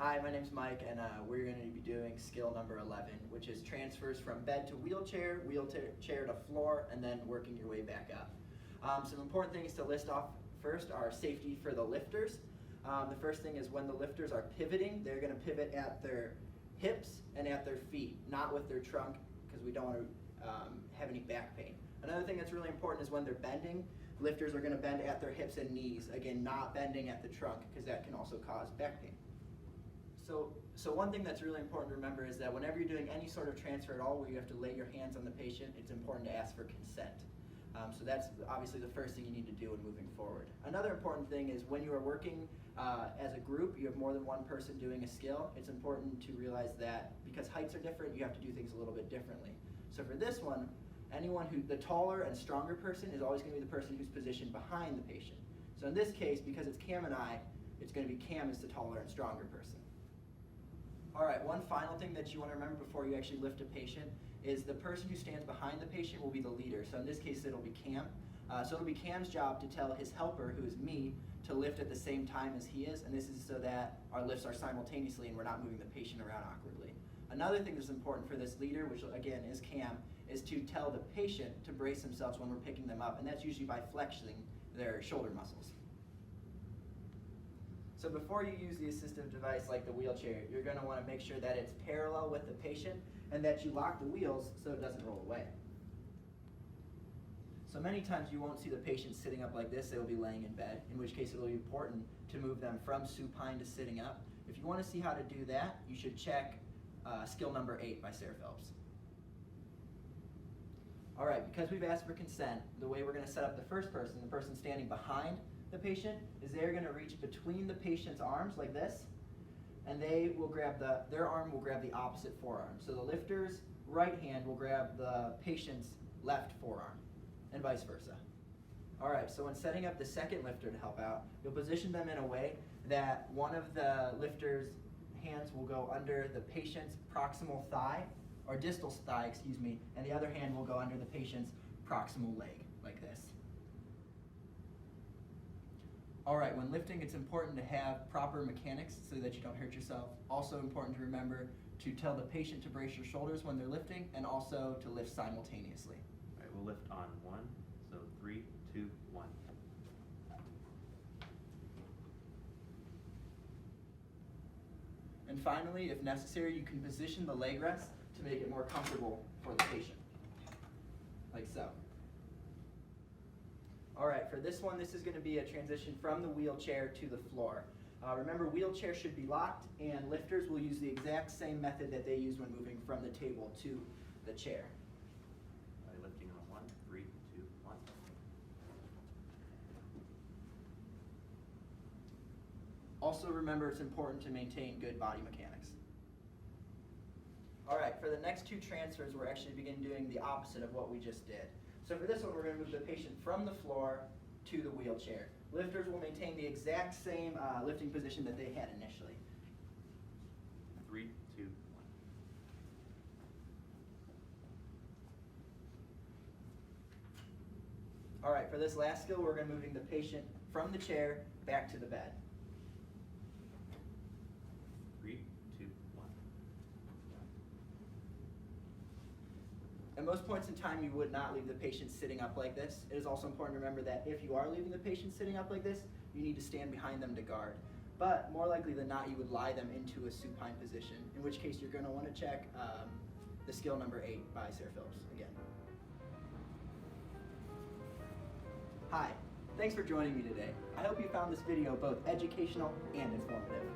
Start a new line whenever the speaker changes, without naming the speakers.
Hi, my name's Mike, and we're going to be doing skill number 11, which is transfers from bed to wheelchair, wheelchair to floor, and then working your way back up. Some important things to list off first are safety for the lifters. The first thing is when the lifters are pivoting, they're going to pivot at their hips and at their feet, not with their trunk, because we don't want to have any back pain. Another thing that's really important is when they're bending, lifters are going to bend at their hips and knees, again, not bending at the trunk, because that can also cause back pain. So one thing that's really important to remember is that whenever you're doing any sort of transfer at all where you have to lay your hands on the patient, it's important to ask for consent. So that's obviously the first thing you need to do when moving forward. Another important thing is when you are working as a group, you have more than one person doing a skill, it's important to realize that because heights are different, you have to do things a little bit differently. So for this one, the taller and stronger person is always going to be the person who's positioned behind the patient. So in this case, because it's Cam and I, it's going to be Cam is the taller and stronger person. Alright, one final thing that you want to remember before you actually lift a patient is the person who stands behind the patient will be the leader. So in this case, it'll be Cam. So it'll be Cam's job to tell his helper, who is me, to lift at the same time as he is, and this is so that our lifts are simultaneously and we're not moving the patient around awkwardly. Another thing that's important for this leader, which again is Cam, is to tell the patient to brace themselves when we're picking them up, and that's usually by flexing their shoulder muscles. So before you use the assistive device like the wheelchair, you're going to want to make sure that it's parallel with the patient and that you lock the wheels so it doesn't roll away. So many times you won't see the patient sitting up like this, they will be laying in bed, in which case it will be important to move them from supine to sitting up. If you want to see how to do that, you should check skill number 8 by Sarah Phelps. Alright, because we've asked for consent, the way we're going to set up the first person, the person standing behind the patient, is they're going to reach between the patient's arms like this, and they will grab their arm will grab the opposite forearm. So the lifter's right hand will grab the patient's left forearm, and vice versa. Alright, so when setting up the second lifter to help out, you'll position them in a way that one of the lifter's hands will go under the patient's proximal thigh, or distal thigh, excuse me, and the other hand will go under the patient's proximal leg, like this. Alright, when lifting, it's important to have proper mechanics so that you don't hurt yourself. Also important to remember to tell the patient to brace your shoulders when they're lifting, and also to lift simultaneously.
Alright, we'll lift on 1, so 3, 2, 1.
And finally, if necessary, you can position the leg rest to make it more comfortable for the patient, like so. Alright, for this one, this is going to be a transition from the wheelchair to the floor. Remember, wheelchair should be locked, and lifters will use the exact same method that they use when moving from the table to the chair.
Alright, lifting on 1, 3, 2, 1.
Also remember, it's important to maintain good body mechanics. Alright, for the next two transfers, we're actually begin doing the opposite of what we just did. So for this one, we're going to move the patient from the floor to the wheelchair. Lifters will maintain the exact same lifting position that they had initially.
3, 2, 1.
Alright, for this last skill, we're going to moving the patient from the chair back to the bed.
3, 2, 1.
At most points in time, you would not leave the patient sitting up like this. It is also important to remember that if you are leaving the patient sitting up like this, you need to stand behind them to guard. But more likely than not, you would lie them into a supine position, in which case you're going to want to check the skill number 8 by Sarah Phelps again. Hi, thanks for joining me today. I hope you found this video both educational and informative.